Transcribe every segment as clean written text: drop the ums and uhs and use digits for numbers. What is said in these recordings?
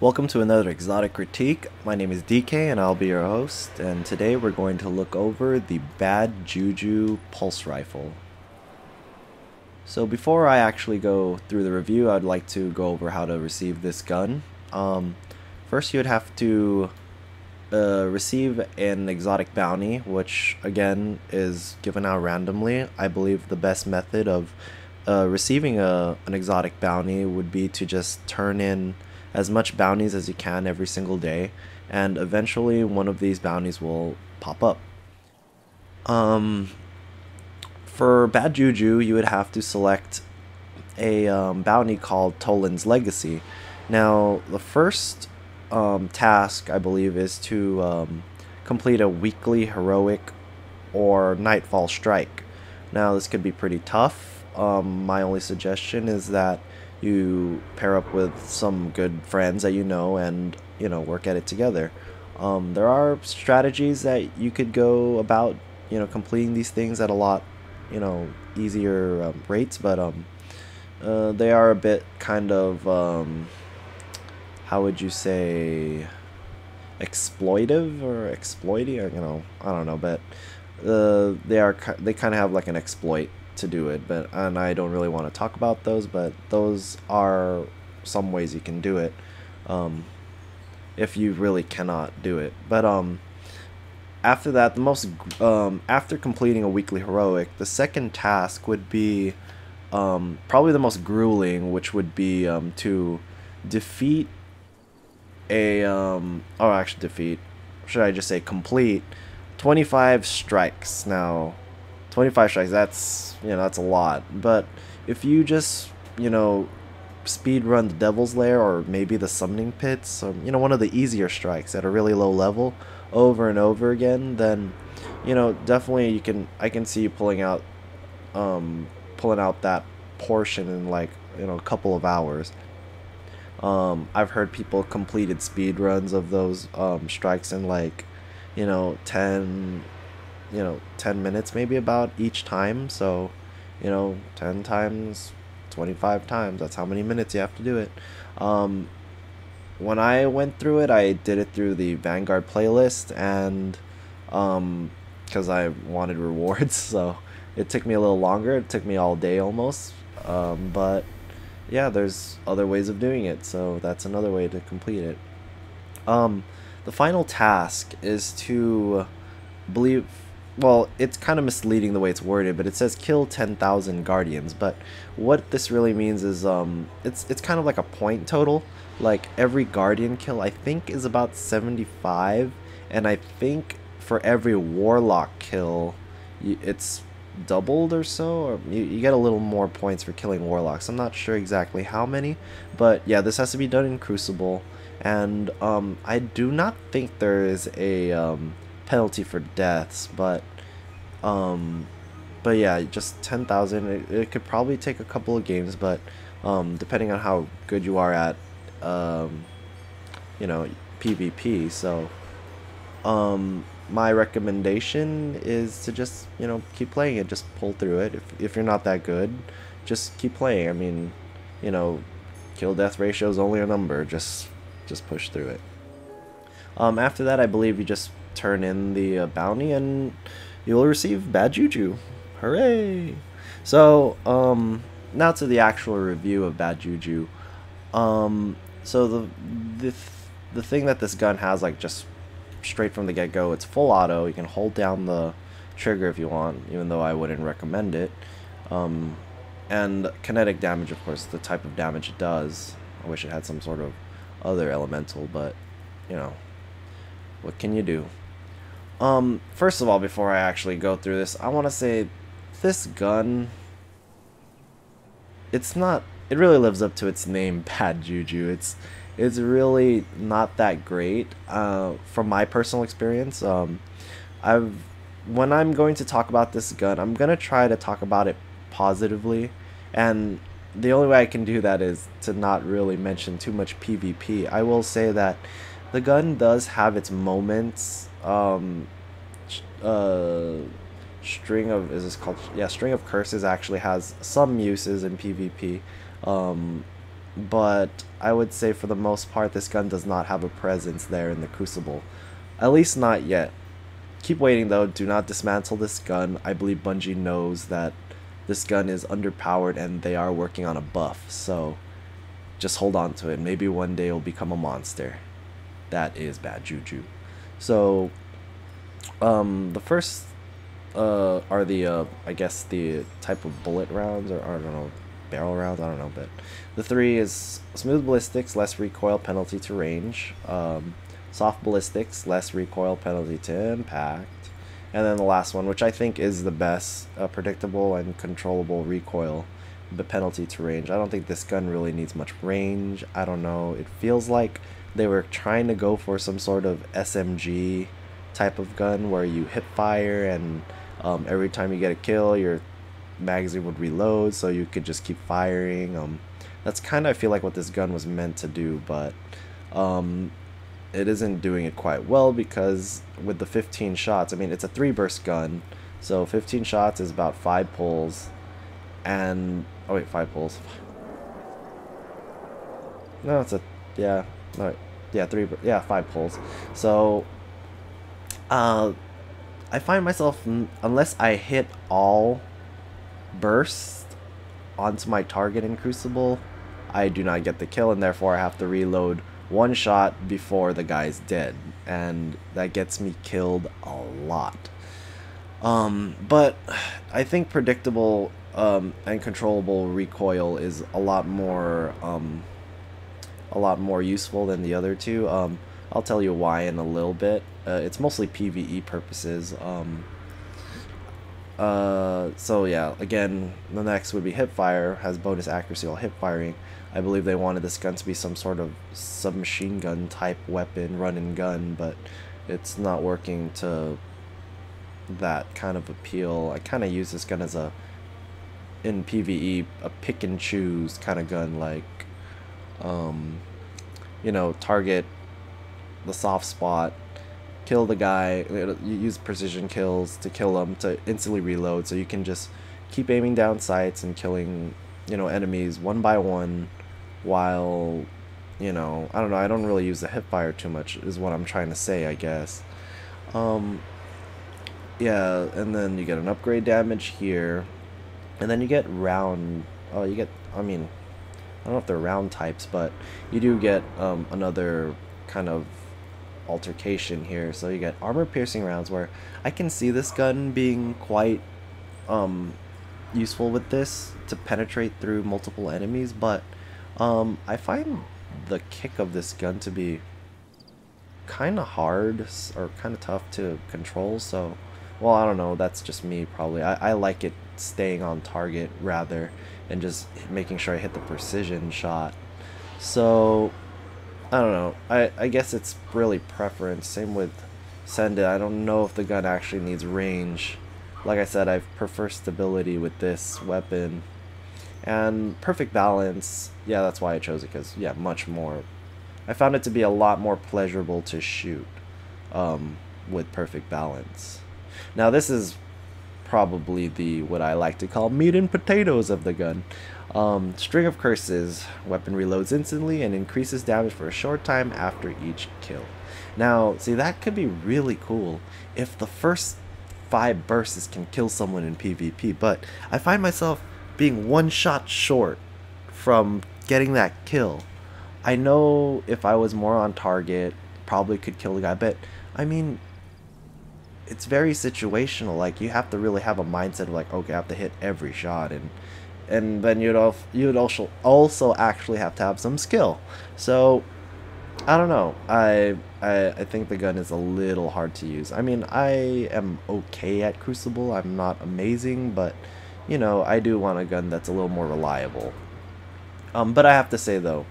Welcome to another Exotic Critique. My name is DK and I'll be your host, and today we're going to look over the Bad Juju Pulse Rifle. So before I actually go through the review, I'd like to go over how to receive this gun. First you would have to receive an exotic bounty, which again is given out randomly. I believe the best method of receiving an exotic bounty would be to just turn in as much bounties as you can every single day, and eventually one of these bounties will pop up. For Bad Juju, you would have to select a bounty called Toland's Legacy. Now, the first task, I believe, is to complete a weekly heroic or nightfall strike. Now, this could be pretty tough. My only suggestion is that you pair up with some good friends that you know and work at it together. There are strategies that you could go about completing these things at a lot easier rates, but they are a bit kind of how would you say, exploitive or exploiting, I don't know, but they kind of have like an exploit to do it, and I don't really want to talk about those, but those are some ways you can do it if you really cannot do it. But after that, after completing a weekly heroic, the second task would be probably the most grueling, which would be to defeat should I just say complete 25 strikes. Now 25 strikes, that's that's a lot, but if you just speed run the Devil's Lair or maybe the Summoning Pits, or one of the easier strikes at a really low level over and over again, then definitely I can see you pulling out that portion in like a couple of hours. I've heard people completed speed runs of those strikes in like 10 minutes maybe about each time. So 10 times 25 times, that's how many minutes you have to do it. When I went through it, I did it through the Vanguard playlist, and because I wanted rewards, so it took me a little longer. It took me all day almost, but yeah, there's other ways of doing it, so that's another way to complete it. The final task is to well, it's kind of misleading the way it's worded, but it says kill 10,000 guardians, but what this really means is it's kind of like a point total. Like every guardian kill, I think, is about 75, and I think for every warlock kill it's doubled or so, or you get a little more points for killing warlocks. I'm not sure exactly how many, but yeah, this has to be done in Crucible, and I do not think there is a penalty for deaths, but yeah, just 10,000. It could probably take a couple of games, but depending on how good you are at PvP. So my recommendation is to just keep playing it, just pull through it. If you're not that good, just keep playing. I mean, kill death ratio is only a number. Just push through it. After that, I believe you just turn in the bounty and you'll receive Bad Juju. Hooray! So now to the actual review of Bad Juju. So the thing that this gun has, like, just straight from the get-go, it's full auto. You can hold down the trigger if you want, even though I wouldn't recommend it. And kinetic damage, of course, the type of damage it does. I wish it had some sort of other elemental, but what can you do? First of all, before I actually go through this, I want to say this gun, it really lives up to its name, Bad Juju. It's really not that great from my personal experience. When I'm going to talk about this gun, I'm gonna try to talk about it positively, and the only way I can do that is to not really mention too much PvP. I will say that the gun does have its moments. String of Curses actually has some uses in PvP. but I would say for the most part this gun does not have a presence there in the Crucible. At least not yet. Keep waiting though, do not dismantle this gun. I believe Bungie knows that this gun is underpowered and they are working on a buff, so just hold on to it. Maybe one day it'll become a monster. That is bad juju. So, the first are the, I guess, the type of bullet rounds, or I don't know, barrel rounds, I don't know, but the three is smooth ballistics, less recoil, penalty to range. Soft ballistics, less recoil, penalty to impact. And then the last one, which I think is the best, predictable and controllable recoil, the penalty to range. I don't think this gun really needs much range. I don't know. It feels like they were trying to go for some sort of SMG type of gun where you hip fire and every time you get a kill, your magazine would reload, so you could just keep firing. That's kind of, I feel like, what this gun was meant to do, but it isn't doing it quite well, because with the 15 shots, I mean, it's a 3-burst gun, so 15 shots is about 5 pulls, and, oh wait, 5 pulls. No, it's a, yeah, no, yeah, 5 pulls. So, I find myself, unless I hit all bursts onto my target in Crucible, I do not get the kill, and therefore I have to reload one shot before the guy's dead, and that gets me killed a lot. But I think predictable and controllable recoil is a lot more useful than the other two. I'll tell you why in a little bit. It's mostly PvE purposes. So yeah, again, the next would be hipfire, has bonus accuracy while hip firing. I believe they wanted this gun to be some sort of submachine gun type weapon, run and gun, but it's not working to that kind of appeal. I kind of use this gun as a, in PvE, a pick and choose kind of gun, like, you know, target the soft spot, kill the guy, you use precision kills to kill him, to instantly reload, so you can just keep aiming down sights and killing, you know, enemies one by one, while, you know, I don't know, I don't really use the hipfire too much, is what I'm trying to say, I guess. Yeah, and then you get an upgrade damage here, and then you get round, you get, I mean, I don't know if they're round types, but you do get another kind of altercation here. So you get armor piercing rounds, where I can see this gun being quite useful with this to penetrate through multiple enemies, but I find the kick of this gun to be kind of hard or kind of tough to control. So, well, I don't know, that's just me probably. I like it staying on target rather and just making sure I hit the precision shot. So I don't know, I guess it's really preference. Same with Send It. I don't know if the gun actually needs range. Like I said, I prefer stability with this weapon. And perfect balance, yeah, that's why I chose it, because, yeah, much more. I found it to be a lot more pleasurable to shoot with perfect balance. Now this is probably the, what I like to call, meat and potatoes of the gun. String of Curses. Weapon reloads instantly and increases damage for a short time after each kill. Now, see, that could be really cool if the first 5 bursts can kill someone in PvP, but I find myself being one shot short from getting that kill. I know if I was more on target, probably could kill the guy, but I mean, it's very situational. Like, you have to really have a mindset of like, okay, I have to hit every shot, and then you'd also actually have to have some skill. So I don't know. I think the gun is a little hard to use. I mean, I am okay at Crucible. I'm not amazing, but you know, I do want a gun that's a little more reliable. But I have to say though,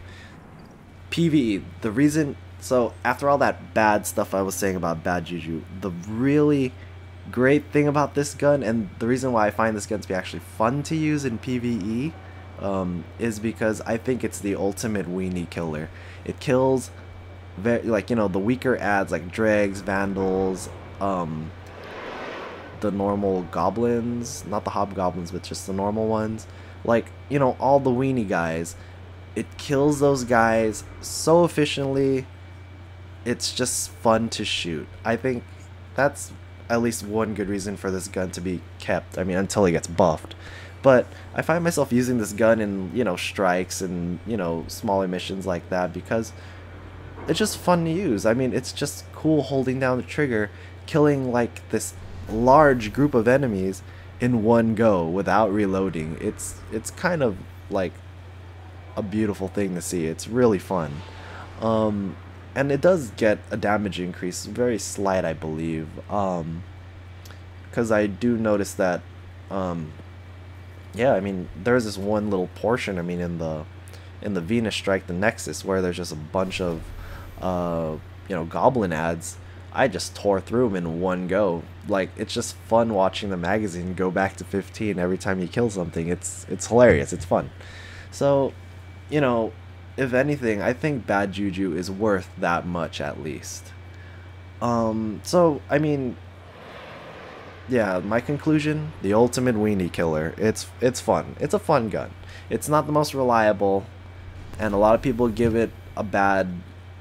PvE, the reason, so after all that bad stuff I was saying about bad Juju, the really great thing about this gun, and the reason why I find this gun to be actually fun to use in PvE, is because I think it's the ultimate weenie killer. It kills, like, you know, the weaker ads like dregs, vandals, the normal goblins, not the hobgoblins, but just the normal ones, like, you know, all the weenie guys. It kills those guys so efficiently. It's just fun to shoot. I think that's at least one good reason for this gun to be kept. I mean, until it gets buffed. But I find myself using this gun in, strikes and, smaller missions like that because it's just fun to use. I mean, it's just cool holding down the trigger, killing like this large group of enemies in one go without reloading. It's kind of like a beautiful thing to see. It's really fun. And it does get a damage increase, very slight, I believe. Because I do notice that, yeah, I mean, there's this one little portion, I mean, in the Venus Strike, the Nexus, where there's just a bunch of, goblin ads. I just tore through them in one go. Like, it's just fun watching the magazine go back to 15 every time you kill something. It's hilarious. It's fun. So, if anything, I think Bad Juju is worth that much at least. So, I mean, yeah, my conclusion, the ultimate weenie killer. It's fun. It's a fun gun. It's not the most reliable, and a lot of people give it a bad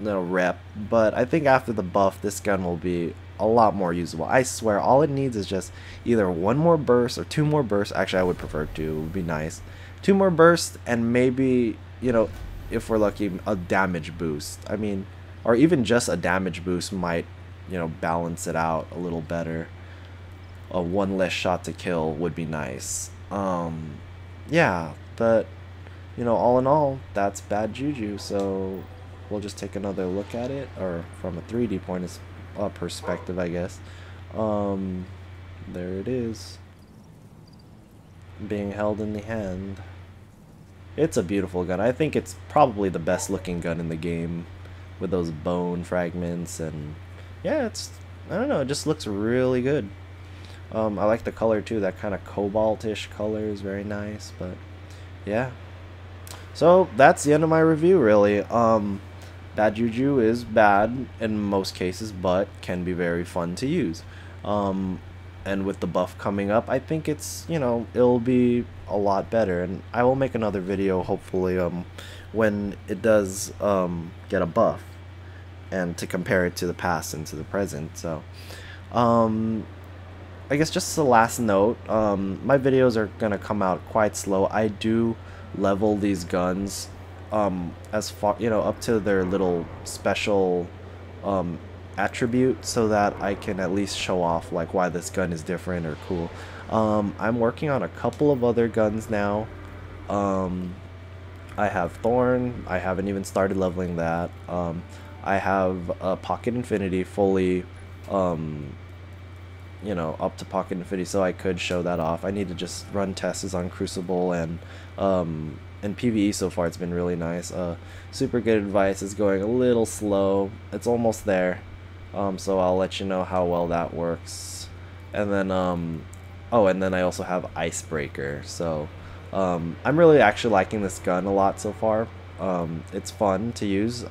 rep, but I think after the buff, this gun will be a lot more usable. I swear, all it needs is just either one more burst or two more bursts. Actually, I would prefer two. It would be nice. Two more bursts, and maybe, if we're lucky, a damage boost. I mean, or even just a damage boost might, balance it out a little better. A one less shot to kill would be nice. Yeah, but, all in all, that's Bad Juju, so we'll just take another look at it, or from a 3D point of perspective, I guess. There it is, being held in the hand. It's a beautiful gun. I think it's probably the best looking gun in the game, with those bone fragments, and yeah, I don't know, it just looks really good. I like the color too, that kind of cobalt-ish color is very nice, but yeah. So that's the end of my review, really. Bad Juju is bad in most cases, but can be very fun to use. And with the buff coming up, I think it's, it'll be a lot better. And I will make another video, hopefully, when it does get a buff, and to compare it to the past and to the present. So, I guess just the last note, my videos are going to come out quite slow. I do level these guns as far, up to their little special attribute, so that I can at least show off like why this gun is different or cool. I'm working on a couple of other guns now. I have Thorn. I haven't even started leveling that. I have a Pocket Infinity fully up to Pocket Infinity, so I could show that off. I need to just run tests on Crucible, and PvE so far it's been really nice. Super Good Advice is going a little slow. It's almost there. So I'll let you know how well that works. And then oh, and then I also have Icebreaker. So I'm really actually liking this gun a lot so far. It's fun to use.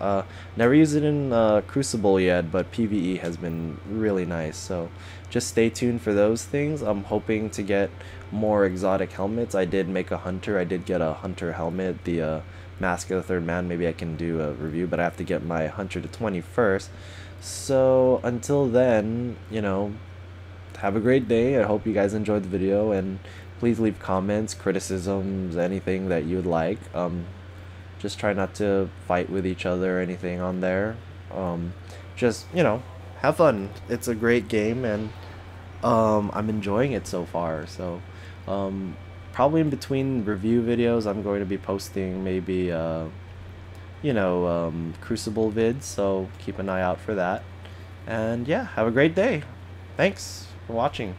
Never used it in Crucible yet, but PvE has been really nice. So just stay tuned for those things. I'm hoping to get more exotic helmets. I did make a hunter. I did get a hunter helmet, the Mask of the Third Man. Maybe I can do a review, but I have to get my hunter to 20 first. So until then, have a great day. I hope you guys enjoyed the video, and please leave comments, criticisms, anything that you'd like. Just try not to fight with each other or anything on there. Just, have fun. It's a great game, and I'm enjoying it so far. So probably in between review videos, I'm going to be posting maybe Crucible vids, so keep an eye out for that. And yeah, have a great day. Thanks for watching.